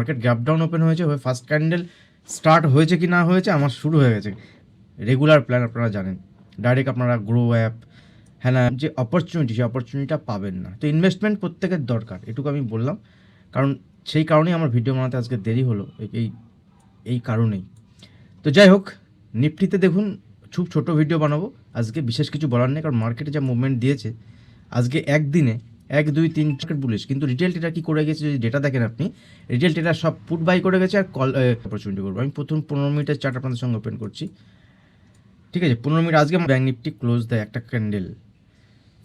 Market gap down open হয়েছে, হয়ে first candle start হয়েছে কি না হয়েছে আমার শুরু হয়ে গেছে। রেগুলার প্ল্যান আপনারা জানেন, ডাইরেক্ট আপনারা গ্রো অ্যাপ হ্যাঁ না যে অপরচুনিটি, সেই অপরচুনিটিটা পাবেন না। তো ইনভেস্টমেন্ট প্রত্যেকের দরকার, এটুকু আমি বললাম। কারণ সেই কারণেই আমার ভিডিও বানাতে আজকে দেরি হলো, এই এই কারণেই। তো যাই হোক, নিফটিতে দেখুন খুব ছোট ভিডিও বানাবো আজকে, বিশেষ কিছু বলার নেই, কারণ মার্কেটে যা মুভমেন্ট দিয়েছে আজকে একদিনে 1 2 3 মার্কেট বুলিশ, কিন্তু রিটেল ট্রেডার কী করে গেছে যদি ডেটা দেখেন আপনি, রিটেল ট্রেডার সব পুট বাই করে গেছে আর কল অপরচুনিটি করবো। আমি প্রথম 15 মিনিটের চার্ট আপনাদের সঙ্গে ওপেন করছি, ঠিক আছে? 15 মিনিট আজকে ব্যাঙ্ক নিফটি ক্লোজ দেয় একটা ক্যান্ডেল,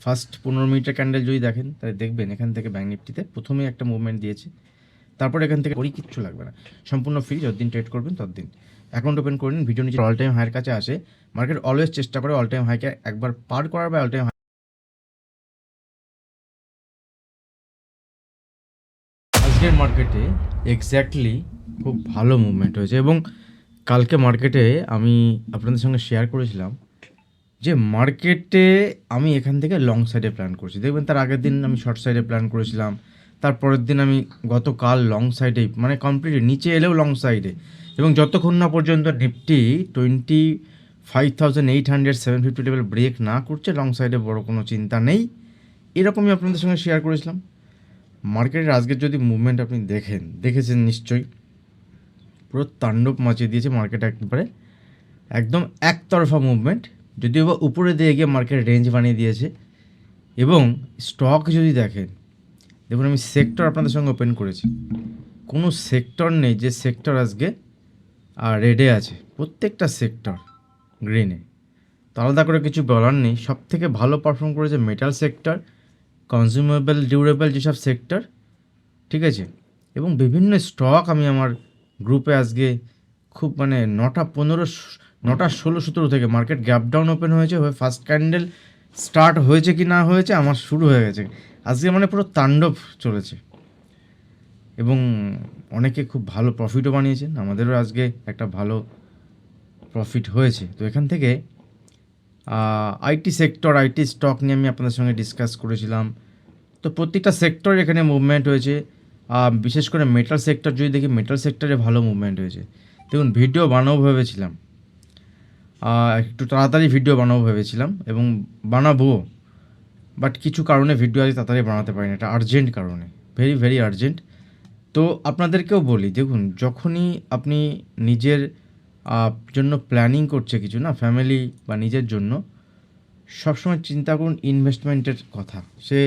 ফার্স্ট 15 মিনিটের ক্যান্ডেল যদি দেখেন তাহলে দেখবেন এখান থেকে ব্যাঙ্ক নিফটিতে প্রথমেই একটা মুভমেন্ট দিয়েছে, তারপর এখান থেকে ওরই কিচ্ছু লাগবে না, সম্পূর্ণ ফ্রি, যতদিন ট্রেড করবেন ততদিন। অ্যাকাউন্ট ওপেন করে নিন, ভিডিও নিচে অল টাইম হাইয়ের কাছে আসে, মার্কেট অলওয়েজ চেষ্টা করে অল টাইম হাইকে একবার পার করার বা অল টাইম হাই। আজকের মার্কেটে এক্স্যাক্টলি খুব ভালো মুভমেন্ট হয়েছে, এবং কালকে মার্কেটে আমি আপনাদের সঙ্গে শেয়ার করেছিলাম যে মার্কেটে আমি এখান থেকে লং সাইডে প্ল্যান করছি। দেখবেন তার আগের দিন আমি শর্ট সাইডে প্ল্যান করেছিলাম, তারপরের দিন আমি গতকাল লং সাইডেই, মানে কমপ্লিটলি নিচে এলেও লং সাইডে, এবং যতক্ষণ না পর্যন্ত নিফটি 25,800 750 লেভেল ব্রেক না করছে, লং সাইডে বড় কোনো চিন্তা নেই। এরকমই আপনাদের সঙ্গে শেয়ার করেছিলাম। মার্কেটের আজকের যদি মুভমেন্ট আপনি দেখেছেন নিশ্চয়ই, পুরো তাণ্ডব মাচিয়ে দিয়েছে মার্কেট, একেবারে একদম একতরফা মুভমেন্ট, যদিও বা উপরে দিয়ে গিয়ে মার্কেট রেঞ্জ বানিয়ে দিয়েছে। এবং স্টক যদি দেখেন, দেখুন আমি সেক্টর আপনাদের সঙ্গে ওপেন করেছি, কোনো সেক্টর নেই যে সেক্টর আজকে রেডে আছে, প্রত্যেকটা সেক্টর গ্রিনে। তো আলাদা করে কিছু বলার নেই, সব থেকে ভালো পারফর্ম করেছে মেটাল সেক্টর, কনজিউমেবল ডিউরেবল যেসব সেক্টর, ঠিক আছে? এবং বিভিন্ন স্টক আমি আমার গ্রুপে আজকে খুব মানে 9:16 থেকে মার্কেট গ্যাপ ডাউন ওপেন হয়েছে, হয়ে ফার্স্ট ক্যান্ডেল স্টার্ট হয়েছে কি না হয়েছে আমার শুরু হয়ে গেছে আজকে, মানে পুরো তাণ্ডব চলেছে। এবং অনেকে খুব ভালো প্রফিটও বানিয়েছেন, আমাদেরও আজকে একটা ভালো প্রফিট হয়েছে। তো এখান থেকে আইটি সেক্টর, আইটি স্টক নিয়ে আমি আপনাদের সঙ্গে ডিসকাস করেছিলাম। তো প্রত্যেকটা সেক্টর এখানে মুভমেন্ট হয়েছে, বিশেষ করে মেটাল সেক্টর যদি দেখি, মেটাল সেক্টরে ভালো মুভমেন্ট হয়েছে। দেখুন ভিডিও বানাবো ভেবেছিলাম, একটু তাড়াতাড়ি ভিডিও বানাবো ভেবেছিলাম এবং বানাবো, বাট কিছু কারণে ভিডিও আজ তাড়াতাড়ি বানাতে পারিনি, এটা আর্জেন্ট কারণে, ভেরি ভেরি আর্জেন্ট। তো আপনাদেরকেও বলি, দেখুন যখনই আপনি নিজের জন্য প্ল্যানিং করছে কিছু না, ফ্যামিলি বা নিজের জন্য, সবসময় চিন্তা করুন ইনভেস্টমেন্টের কথা। সে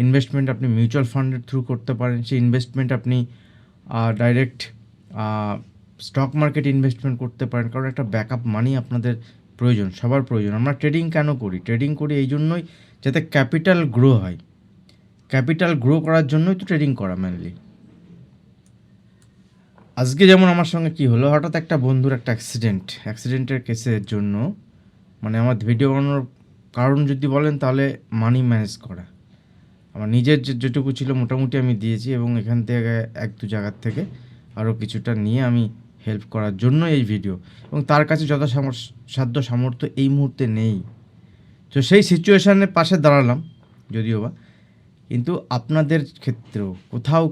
ইনভেস্টমেন্ট আপনি মিউচুয়াল ফান্ডের থ্রু করতে পারেন, সেই ইনভেস্টমেন্ট আপনি ডাইরেক্ট স্টক মার্কেট ইনভেস্টমেন্ট করতে পারেন, কারণ একটা ব্যাকআপ মানি আপনাদের প্রয়োজন, সবার প্রয়োজন। আমরা ট্রেডিং কেন করি? ট্রেডিং করি এই জন্যই যাতে ক্যাপিটাল গ্রো হয়, ক্যাপিটাল গ্রো করার জন্যই তো ট্রেডিং করা মেনলি। আজকে যেমন আমার সঙ্গে কি হলো, হঠাৎ একটা বন্ধুর একটা অ্যাক্সিডেন্টের কেসের জন্য, মানে আমার ভিডিও বানানোর কারণ যদি বলেন তাহলে মানি ম্যানেজ করা, আমার নিজের যেটুকু ছিল মোটামুটি আমি দিয়েছি, এবং এখান থেকে 1 2 জায়গার থেকে আরও কিছুটা নিয়ে আমি হেল্প করার জন্য এই ভিডিও, এবং তার কাছে যত সাধ্য সামর্থ্য এই মুহূর্তে নেই। তো সেই সিচুয়েশানের পাশে দাঁড়ালাম যদিও বা, কিন্তু আপনাদের ক্ষেত্রেও কোথাও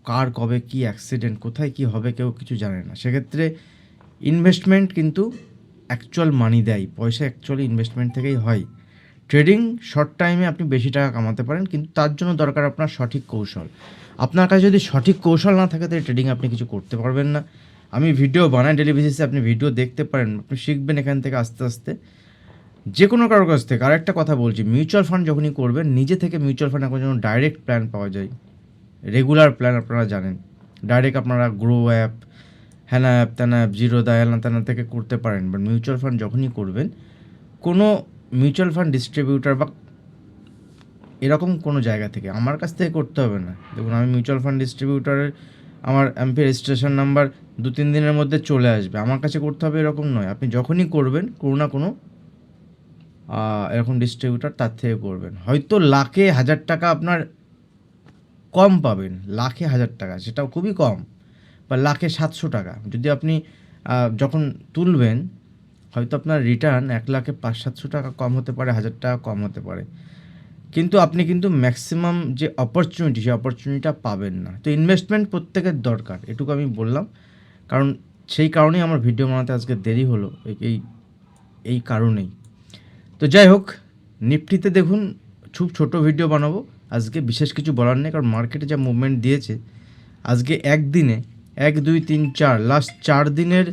কার কবে কী অ্যাক্সিডেন্ট, কোথায় কী হবে কেউ কিছু জানে না, সেক্ষেত্রে ইনভেস্টমেন্ট কিন্তু অ্যাকচুয়াল মানি দেয়, পয়সা অ্যাকচুয়ালি ইনভেস্টমেন্ট থেকেই হয়। ট্রেডিং শর্ট টাইমে আপনি বেশি টাকা কামাতে পারেন, কিন্তু তার জন্য দরকার আপনার সঠিক কৌশল। আপনার কাছে যদি সঠিক কৌশল না থাকে তাহলে ট্রেডিং আপনি কিছু করতে পারবেন না। আমি ভিডিও বানাই ডেলি বেসিসে, আপনি ভিডিও দেখতে পারেন, আপনি শিখবেন এখান থেকে আস্তে আস্তে, যে কোনো কারোর কাছ থেকে। আর একটা কথা বলছি, মিউচুয়াল ফান্ড যখনই করবেন, নিজে থেকে মিউচুয়াল ফান্ড এখন যেমন ডাইরেক্ট প্ল্যান পাওয়া যায়, রেগুলার প্ল্যান আপনারা জানেন, ডাইরেক্ট আপনারা গ্রো অ্যাপ, হ্যানা অ্যাপ, ত্যানা অ্যাপ, জিরোদা, হ্যানা ত্যানা থেকে করতে পারেন। বাট মিউচুয়াল ফান্ড যখনই করবেন, কোনো মিউচুয়াল ফান্ড ডিস্ট্রিবিউটার বা এরকম কোনো জায়গা থেকে আমার কাছ থেকে করতে হবে না। দেখুন আমি মিউচুয়াল ফান্ড ডিস্ট্রিবিউটারের আমার এমপি রেজিস্ট্রেশন নাম্বার 2 3 দিনের মধ্যে চলে আসবে, আমার কাছে করতে হবে এরকম নয়। আপনি যখনই করবেন কোনো না কোনো এরকম ডিস্ট্রিবিউটার তার থেকে করবেন, হয়তো লাখে 1000 টাকা আপনার কম পাবেন, লাখে 1000 টাকা সেটাও খুবই কম, বা লাখে 700 টাকা যদি আপনি যখন তুলবেন, হয়তো আপনার রিটার্ন 1,05,700 টাকা কম হতে পারে, 1000 টাকা কম হতে পারে। কিন্তু আপনি কিন্তু ম্যাক্সিমাম যে অপরচুনিটি সেই অপরচুনিটিটা পাবেন না। তো ইনভেস্টমেন্ট প্রত্যেকের দরকার, এটুকু আমি বললাম। কারণ সেই কারণেই আমার ভিডিও বানাতে আজকে দেরি হলো, এই এই কারণেই। তো যাই হোক, নিফটিতে দেখুন খুব ছোটো ভিডিও বানাবো আজকে, বিশেষ কিছু বলার নেই, কারণ মার্কেটে যা মুভমেন্ট দিয়েছে আজকে একদিনে 1 2 3 4 লাস্ট 4 দিনের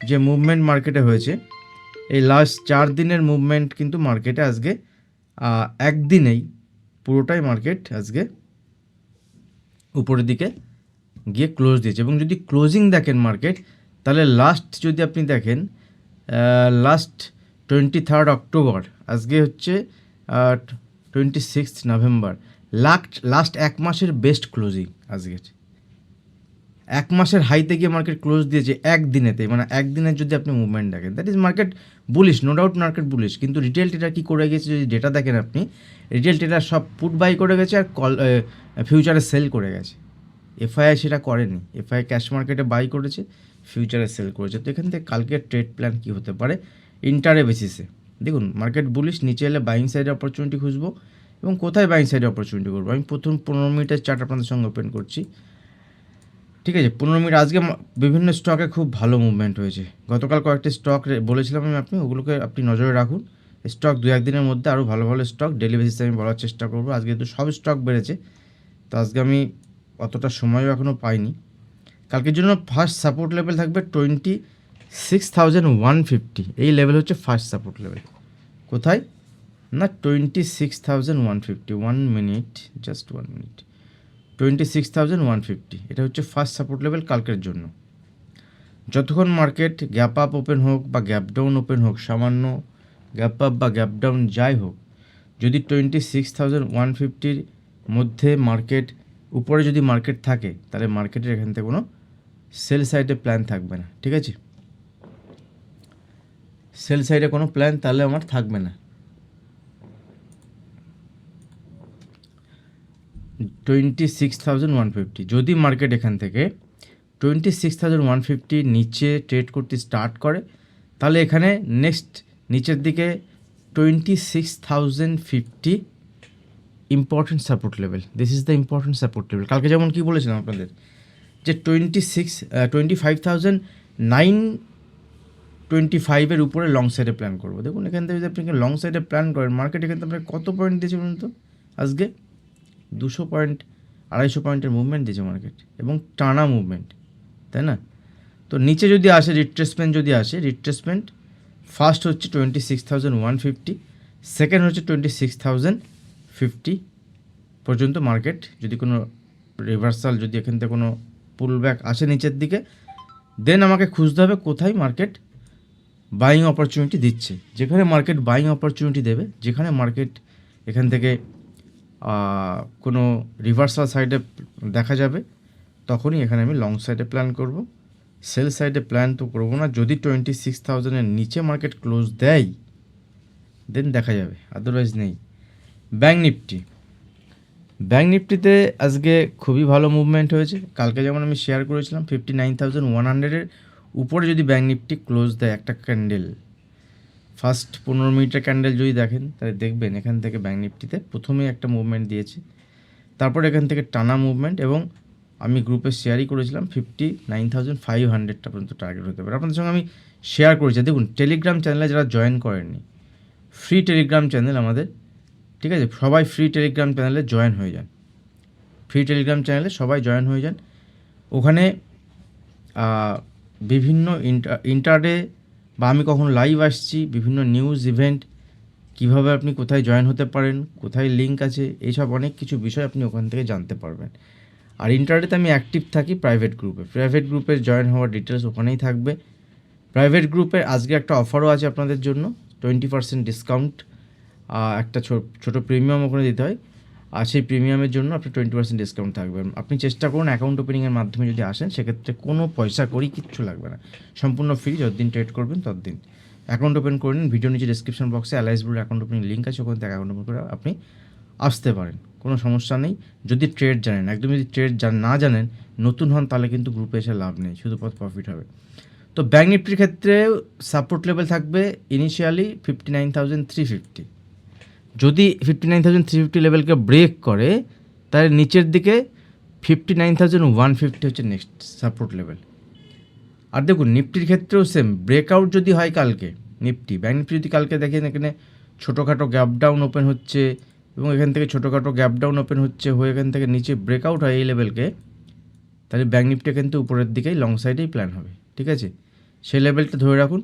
যে মুভমেন্ট মার্কেটে হয়েছে, এই লাস্ট 4 দিনের মুভমেন্ট কিন্তু মার্কেটে আজকে একদিনেই পুরোটাই মার্কেট আজকে উপরের দিকে গিয়ে ক্লোজ দিয়েছে। এবং যদি ক্লোজিং দেখেন মার্কেট, তাহলে লাস্ট যদি আপনি দেখেন লাস্ট 23 অক্টোবর, আজকে হচ্ছে 26 নভেম্বর, লাস্ট এক মাসের বেস্ট ক্লোজিং আজকের। এক মাসের হাইতে গিয়ে মার্কেট ক্লোজ দিয়েছে একদিনেতে, মানে একদিনের যদি আপনি মুভমেন্ট দেখেন, that is market bullish, no doubt market bullish. কিন্তু রিটেল ট্রেডার কী করে গেছে যদি ডেটা দেখেন আপনি, রিটেল ট্রেডার সব পুট বাই করে গেছে আর ফিউচারে সেল করে গেছে। এফআইআই সেটা করেনি, এফআইআই ক্যাশ মার্কেটে বাই করেছে, ফিউচারে সেল করেছে। তো এখান থেকে কালকের ট্রেড প্ল্যান কী হতে পারে ইন্টারে বেসিসে, দেখুন মার্কেট বুলিশ, নিচে এলে বাইং সাইডে অপরচুনিটি খুঁজবো। এবং কোথায় বাইং সাইডে অপরচুনিটি করবো, আমি প্রথম 15 মিনিটের চার্ট আপনাদের সঙ্গে ওপেন করছি। ঠিক আছে, 15 মিনিট। আজকে বিভিন্ন স্টকে খুব ভালো মুভমেন্ট হয়েছে। গতকাল কয়েকটি স্টক বলেছিলাম আমি, আপনি ওগুলোকে আপনি নজরে রাখুন। স্টক 2-1 দিনের মধ্যে আরও ভালো ভালো স্টক ডেলি বেসিসে আমি বলার চেষ্টা করবো। আজকে তো সব স্টক বেড়েছে, তো আজকে আমি অতটা সময়ও এখনও পাইনি। কালকের জন্য ফার্স্ট সাপোর্ট লেভেল থাকবে 26,150, এই লেভেল হচ্ছে ফার্স্ট সাপোর্ট লেভেল। কোথায় না, 26,150। 1 মিনিট, জাস্ট 1 মিনিট। 26,150, এটা হচ্ছে ফার্স্ট সাপোর্ট লেভেল কালকের জন্য। যতক্ষণ মার্কেট গ্যাপ আপ ওপেন হোক বা গ্যাপ ডাউন ওপেন হোক, সামান্য গ্যাপ আপ বা গ্যাপ ডাউন যাই হোক, যদি 26,150-র মধ্যে মার্কেট উপরে যদি মার্কেট থাকে, তাহলে মার্কেটের এখান থেকে কোনো সেল সাইডে প্ল্যান থাকবে না। ঠিক আছে, সেল সাইডে কোনো প্ল্যান তাহলে আমার থাকবে না। 26,150, যদি মার্কেট এখান থেকে 26,150 নিচে ট্রেড করতে স্টার্ট করে, তাহলে এখানে নেক্সট নিচের দিকে 26,050 important support level. This is the important support level. কালকে যেমন কি বলেছিলাম আপনাদের যে 25,925-এর উপরে লং সাইডে প্ল্যান করবো। দেখুন এখান থেকে যদি আপনি লং সাইডে প্ল্যান করেন, মার্কেট এখান থেকে আপনাকে কত পয়েন্ট দিয়েছে বলুন তো, আজকে 200 পয়েন্ট 250 পয়েন্টের মুভমেন্ট দিয়েছে মার্কেট, এবং টানা মুভমেন্ট, তাই না? তো নিচে যদি আসে রিট্রেসমেন্ট, যদি আসে রিট্রেসমেন্ট, ফার্স্ট হচ্ছে 26,150, সেকেন্ড হচ্ছে 26,050 পর্যন্ত মার্কেট যদি কোনো রিভার্সাল, যদি এখান থেকে কোনো পুল ব্যাক আসে নিচের দিকে, দেন আমাকে খুঁজতে হবে কোথায় মার্কেট বাইং অপরচুনিটি দিচ্ছে। যেখানে মার্কেট বাইং অপরচুনিটি দেবে, যেখানে মার্কেট এখান থেকে কোনো রিভার্সাল সাইডে দেখা যাবে, তখনই এখানে আমি লং সাইডে প্ল্যান করব। সেল সাইডে প্ল্যান তো করবো না। যদি 26,000-এর নিচে মার্কেট ক্লোজ দেয়, দেন দেখা যাবে, আদারওয়াইজ নেই। ব্যাঙ্ক নিফটিতে আজকে খুবই ভালো মুভমেন্ট হয়েছে। কালকে যেমন আমি শেয়ার করেছিলাম 59,100-এর উপরে যদি ব্যাঙ্ক নিফটি ক্লোজ দেয়, একটা ক্যান্ডেল, ফার্স্ট 15 মিনিটের ক্যান্ডেল যদি দেখেন, তাহলে দেখবেন এখান থেকে ব্যাঙ্ক নিফটিতে প্রথমেই একটা মুভমেন্ট দিয়েছে, তারপর এখান থেকে টানা মুভমেন্ট, এবং আমি গ্রুপে শেয়ারই করেছিলাম 59,500টা পর্যন্ত টার্গেট হতে পারে। আপনাদের সঙ্গে আমি শেয়ার করেছি। দেখুন টেলিগ্রাম চ্যানেলে যারা জয়েন করেননি, ফ্রি টেলিগ্রাম চ্যানেল আমাদের, ঠিক আছে, সবাই ফ্রি টেলিগ্রাম চ্যানেলে জয়েন হয়ে যান। ফ্রি টেলিগ্রাম চ্যানেলে সবাই জয়েন হয়ে যান। ওখানে বিভিন্ন ইন্টারডে বা আমি কখন লাইভ আসছি, বিভিন্ন নিউজ ইভেন্ট, কিভাবে আপনি কোথায় জয়েন হতে পারেন, কোথায় লিঙ্ক আছে, এইসব অনেক কিছু বিষয় আপনি ওখান থেকে জানতে পারবেন। আর ইন্টারনেটে আমি অ্যাক্টিভ থাকি প্রাইভেট গ্রুপে জয়েন হওয়ার ডিটেলস ওখানেই থাকবে। প্রাইভেট গ্রুপের আজকে একটা অফারও আছে আপনাদের জন্য, 20% ডিসকাউন্ট, একটা ছোটো প্রিমিয়াম ওখানে দিতে হয়, আর সেই প্রিমিয়ামের জন্য আপনার 20% ডিসকাউন্ট থাকবে। আপনি চেষ্টা করুন অ্যাকাউন্ট ওপেনিংয়ের মাধ্যমে যদি আসেন, সেক্ষেত্রে কোনো পয়সা করি কিচ্ছু লাগবে না, সম্পূর্ণ ফ্রি। যতদিন ট্রেড করবেন ততদিন অ্যাকাউন্ট ওপেন করে নিন। ভিডিও নিচে ডিসক্রিপশন বক্সে অ্যালাইস ব্লুর অ্যাকাউন্ট ওপেনিং লিঙ্ক আছে, ওখান থেকে অ্যাকাউন্ট ওপেন করে আপনি আসতে পারেন, কোনো সমস্যা নেই। যদি ট্রেড জানেন, একদম যদি ট্রেড না জানেন, নতুন হন, তাহলে কিন্তু গ্রুপে এসে লাভ নেই, শুধু প্রফিট হবে। তো ব্যাঙ্ক নিফটির ক্ষেত্রে সাপোর্ট লেভেল থাকবে ইনিশিয়ালি 59,350, যদি 59,350 লেভেলকে ব্রেক করে তাহলে নিচের দিকে 59,150 হচ্ছে নেক্সট সাপোর্ট লেভেল। আর দেখুন নিফটির ক্ষেত্রেও সেম, ব্রেকআউট যদি হয় কালকে নিফটি, ব্যাঙ্ক নিফটি যদি কালকে দেখেন এখানে ছোটোখাটো গ্যাপ ডাউন ওপেন হচ্ছে এবং এখান থেকে ছোটোখাটো গ্যাপ ডাউন ওপেন হচ্ছে হয়ে এখান থেকে নিচে ব্রেকআউট হয় এই লেভেলকে, তাহলে ব্যাঙ্ক নিফটি কিন্তু উপরের দিকেই লং সাইডেই প্ল্যান হবে। ঠিক আছে, সেই লেভেলটা ধরে রাখুন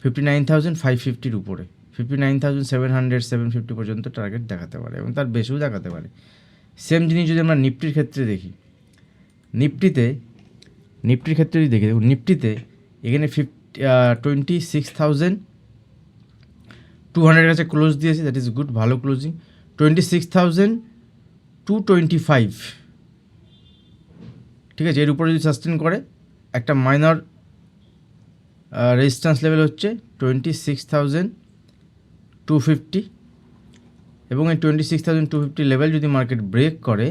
59,550-র উপরে, 59,700 750 পর্যন্ত টার্গেট দেখাতে পারে এবং তার বেশিও দেখাতে পারে। সেম জিনিস যদি আমরা নিফটির ক্ষেত্রে দেখি, নিফটির ক্ষেত্রে যদি দেখি, দেখুন নিফটিতে এখানে 26,200 কাছে ক্লোজ দিয়েছে, দ্যাট ইজ গুড, ভালো ক্লোজিং। 26,225, ঠিক আছে, এর উপরে যদি সাস্টেন করে একটা মাইনর রেজিস্ট্যান্স লেভেল হচ্ছে 26,250 এবং এই 26,250 লেভেল যদি মার্কেট ব্রেক করে,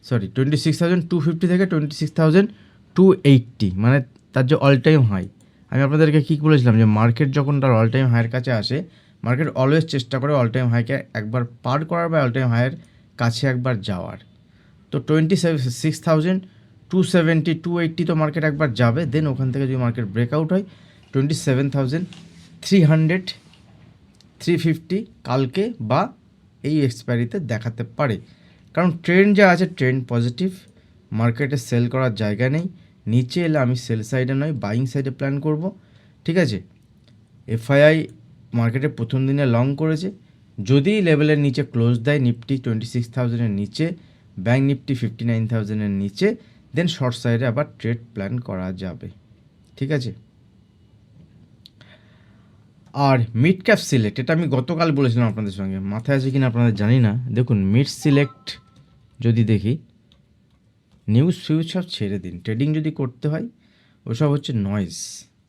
26,250 থেকে 26,280 মানে তার যে অল টাইম হাই। আমি আপনাদেরকে কী বলেছিলাম যে মার্কেট যখন তার অল টাইম হাইয়ের কাছে আসে, মার্কেট অলওয়েজ চেষ্টা করে অল টাইম হাইকে একবার পার করার বা অল টাইম হাইয়ের কাছে একবার যাওয়ার। তো 26,270 280 তো মার্কেট একবার যাবে, দেন ওখান থেকে যদি মার্কেট ব্রেকআউট হয় 27,300 350 কালকে বা এই এক্সপায়ারিতে দেখাতে পারে। কারণ ট্রেন্ড যা আছে ট্রেন্ড পজিটিভ, মার্কেটে সেল করার জায়গা নেই, নিচে এলে আমি সেল সাইডে নয় বাইং সাইডে প্ল্যান করব। ঠিক আছে, এফআইআই মার্কেটে প্রথম দিনে লং করেছে, যদি লেভেলের নিচে ক্লোজ দেয় নিফটি 26,000-এর নিচে, ব্যাঙ্ক নিফটি 59,000-এর নিচে, দেন শর্ট সাইডে আবার ট্রেড প্ল্যান করা যাবে। ঠিক আছে, আর মিড ক্যাপ সিলেক্ট, এটা আমি গতকাল বলেছিলাম আপনাদের সঙ্গে, মাথায় আছে কিনা আপনাদের জানি না। দেখুন মিড সিলেক্ট যদি দেখি, নিউজ ফিউজ সব ছেড়ে দিন, ট্রেডিং যদি করতে হয় ওসব হচ্ছে নয়েজ।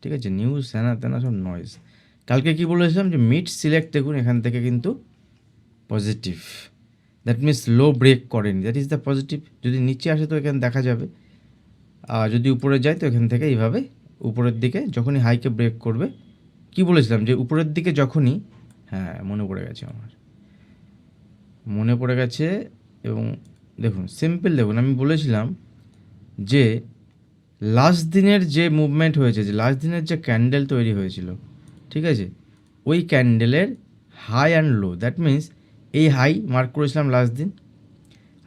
ঠিক আছে, নিউজ হ্যানা তেনা সব নয়েজ। কালকে কি বলেছিলাম যে মিড সিলেক্ট দেখুন এখান থেকে কিন্তু positive, that means low break করেনি, দ্যাট ইজ দ্য পজিটিভ। যদি নিচে আসে তো এখানে দেখা যাবে, আর যদি উপরে যায় তো এখান থেকে এইভাবে উপরের দিকে যখনই হাইকে ব্রেক করবে, কি বলেছিলাম যে উপরের দিকে যখনই, হ্যাঁ মনে পড়ে গেছে আমার, মনে পড়ে গেছে। এবং দেখুন সিম্পল, দেখুন আমি বলেছিলাম যে লাস্ট দিনের যে মুভমেন্ট হয়েছে, যে লাস্ট দিনের যে ক্যান্ডেল তৈরি হয়েছিল, ঠিক আছে, ওই ক্যান্ডেলের high and low, that means এই হাই মার্ক করেছিলাম লাস্ট দিন,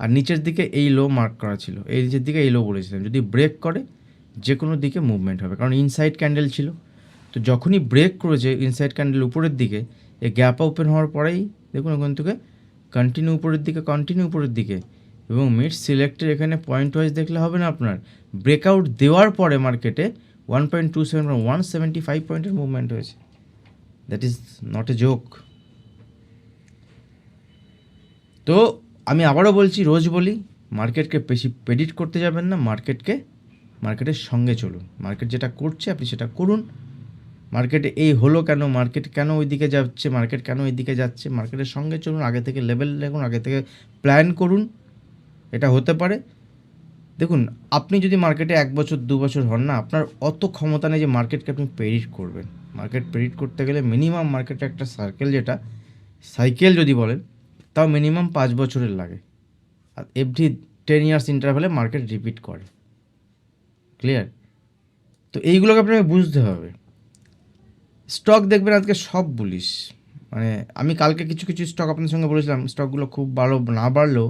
আর নিচের দিকে এই লো মার্ক করা ছিল, এই নিচের দিকে এই লো বলেছিলাম যদি ব্রেক করে যে কোনো দিকে মুভমেন্ট হবে, কারণ ইনসাইড ক্যান্ডেল ছিল। তো যখনই ব্রেক করেছে ইনসাইড ক্যান্ডেল উপরের দিকে, এই গ্যাপ ওপেন হওয়ার পরেই দেখুন ওখান থেকে কন্টিনিউ উপরের দিকে এবং মিড সিলেক্টের এখানে পয়েন্ট ওয়াইজ দেখলে হবে না আপনার, ব্রেকআউট দেওয়ার পরে মার্কেটে 1.27 175 পয়েন্টের মুভমেন্ট হয়েছে, that is not a joke. তো আমি আবারও বলছি, রোজ বলি, মার্কেটকে বেশি প্রেডিক্ট করতে যাবেন না, মার্কেটের সঙ্গে চলুন, মার্কেট যেটা করছে আপনি সেটা করুন। মার্কেটে এই হলো কেন, মার্কেট কেন ওই দিকে যাচ্ছে, মার্কেট কেন এই দিকে যাচ্ছে, মার্কেটের সঙ্গে চলুন, আগে থেকে লেভেল দেখুন, আগে থেকে প্ল্যান করুন, এটা হতে পারে। দেখুন আপনি যদি মার্কেটে 1 বছর 2 বছর হন না, আপনার অত ক্ষমতা নেই যে মার্কেটকে আপনি প্রেডিক্ট করবেন। মার্কেট প্রেডিক্ট করতে গেলে মিনিমাম মার্কেটে একটা সার্কেল, যেটা সাইকেল যদি বলেন, তাও মিনিমাম 5 বছরের লাগে, আর এভরি 10 ইয়ার্স ইন্টারভ্যালে মার্কেট রিপিট করে। ক্লিয়ার? তো এইগুলোকে আপনাকে বুঝতে হবে। স্টক দেখবেন আজকে সব বুলিশ, মানে আমি কালকে কিছু স্টক আপনাদের সঙ্গে বলেছিলাম, স্টকগুলো খুব ভালো না বাড়লেও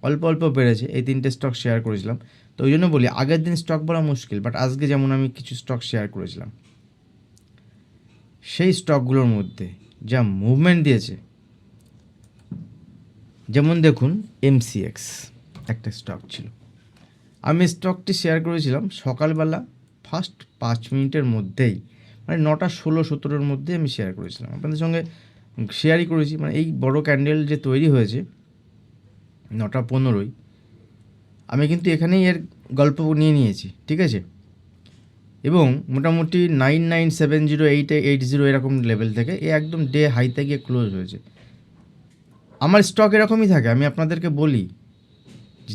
অল্প বেড়েছে, এই 3টে স্টক শেয়ার করেছিলাম। তো ওই জন্য বলি আগের দিন স্টক বলা মুশকিল, বাট আজকে যেমন আমি কিছু স্টক শেয়ার করেছিলাম, সেই স্টকগুলোর মধ্যে যা মুভমেন্ট দিয়েছে, যেমন দেখুন এমসিএক্স একটা স্টক ছিল, আমি স্টকটি শেয়ার করেছিলাম সকালবেলা ফার্স্ট 5 মিনিটের মধ্যেই, মানে 9টা 16 17-এর মধ্যে আমি শেয়ার করেছিলাম, আপনাদের সঙ্গে শেয়ারই করেছি। মানে এই বড় ক্যান্ডেল যে তৈরি হয়েছে 9টা 15-ই, আমি কিন্তু এখানেই এর গল্প নিয়ে নিয়েছি। ঠিক আছে, এবং মোটামুটি 9970 880 এরকম লেভেল থেকে এ একদম ডে হাইতে গিয়ে ক্লোজ হয়েছে। আমার স্টক এরকমই থাকে, আমি আপনাদেরকে বলি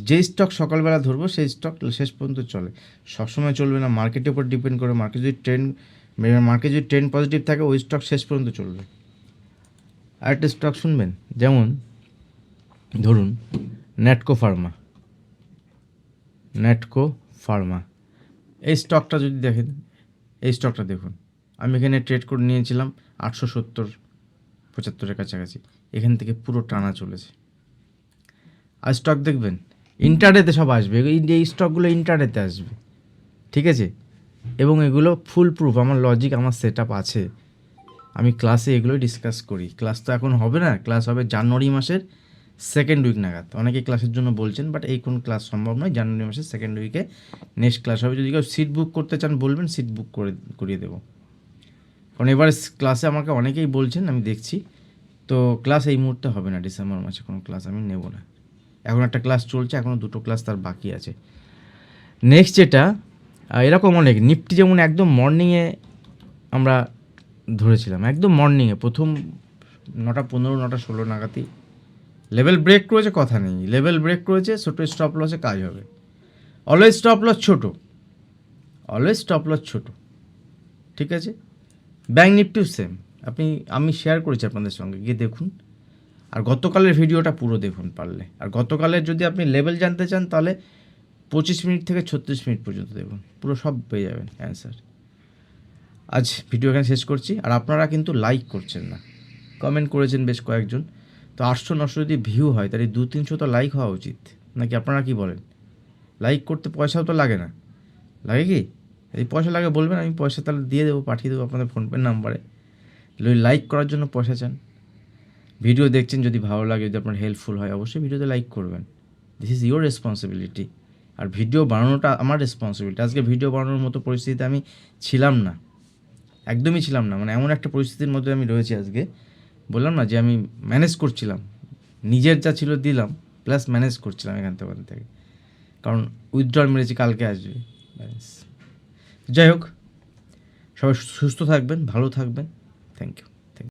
যেই স্টক সকালবেলা ধরবো সেই স্টক শেষ পর্যন্ত চলে, সবসময় চলবে না, মার্কেটের উপর ডিপেন্ড করে। মার্কেট যদি ট্রেন্ড পজিটিভ থাকে ওই স্টক শেষ পর্যন্ত চলবে। আরেকটা স্টক শুনবেন, যেমন ধরুন ন্যাটকো ফার্মা, এই স্টকটা যদি দেখেন, এই স্টকটা দেখুন, আমি এখানে ট্রেড করে নিয়েছিলাম 870-75 কাছাকাছি, এখান থেকে পুরো টানা চলেছে। আর স্টক দেখবেন ইন্টারডেতে সব আসবে, এই স্টকগুলো ইন্টারডেতে আসবে, ঠিক আছে? এবং এগুলো ফুল প্রুফ, আমার লজিক, আমার সেট আপ আছে, আমি ক্লাসে এগুলোই ডিসকাস করি। ক্লাস তো এখন হবে না, ক্লাস হবে জানুয়ারি মাসের সেকেন্ড উইক নাগাদ। অনেকে ক্লাসের জন্য বলছেন, বাট এই কোন ক্লাস সম্ভব নয়, জানুয়ারি মাসের সেকেন্ড উইকে নেক্সট ক্লাস হবে। যদি কেউ সিট বুক করতে চান বলবেন, সিট বুক করিয়ে দেবো। কারণ এবার ক্লাসে আমাকে অনেকেই বলছেন, আমি দেখছি, তো ক্লাস এই মুহূর্তে হবে না, ডিসেম্বর মাসে কোনো ক্লাস আমি নেব না। এখন একটা ক্লাস চলছে, এখনও 2টো ক্লাস তার বাকি আছে। নেক্সট যেটা, এরকম অনেক নিফটি যেমন একদম মর্নিংয়ে আমরা ধরেছিলাম, একদম মর্নিংয়ে প্রথম 9:15 9:16 নাগাদই লেভেল ব্রেক করেছে, কথা নেই, লেভেল ব্রেক করেছে, ছোটো স্টপ লসে কাজ হবে। অলওয়েজ স্টপ লস ছোটো, অলওয়েজ স্টপ লস ছোটো, ঠিক আছে? ব্যাঙ্ক নিফটিও সেম, আমি শেয়ার করেছি আপনাদের সঙ্গে, গিয়ে দেখুন। আর গতকালের ভিডিওটা পুরো দেখুন পারলে। আর গতকালের যদি আপনি লেভেল জানতে চান তাহলে 25 মিনিট থেকে 36 মিনিট পর্যন্ত দেখুন, পুরো সব পেয়ে যাবেন অ্যান্সার। আজ ভিডিও এখানে শেষ করছি। আর আপনারা কিন্তু লাইক করছেন না, কমেন্ট করেছেন বেশ কয়েকজন, তো 800-900 যদি ভিউ হয় তাহলে 200-300 তো লাইক হওয়া উচিত নাকি? আপনারা কি বলেন? লাইক করতে পয়সাও তো লাগে না, লাগে কি? এই পয়সা লাগে বলবেন, আমি পয়সা তাহলে দিয়ে দেবো, পাঠিয়ে দেবো আপনাদের ফোনপে নাম্বারে। লাইক করার জন্য পয়সা চান? ভিডিও দেখছেন, যদি ভালো লাগে, যদি আপনার হেল্পফুল হয়, অবশ্যই ভিডিওতে লাইক করবেন। This is your responsibility. আর ভিডিও বানানোটা আমার রেসপন্সিবিলিটি। আজকে ভিডিও বানানোর মতো পরিস্থিতিতে আমি ছিলাম না, একদমই ছিলাম না। মানে এমন একটা পরিস্থিতির মধ্যে আমি রয়েছি আজকে, বললাম না যে আমি ম্যানেজ করছিলাম, নিজের যা ছিল দিলাম, প্লাস ম্যানেজ করছিলাম এখান থেকে, কারণ উইথড্রল মেরেছি, কালকে আসবে ব্যালেন্স। যাই হোক, সবাই সুস্থ থাকবেন, ভালো থাকবেন, থ্যাংক ইউ।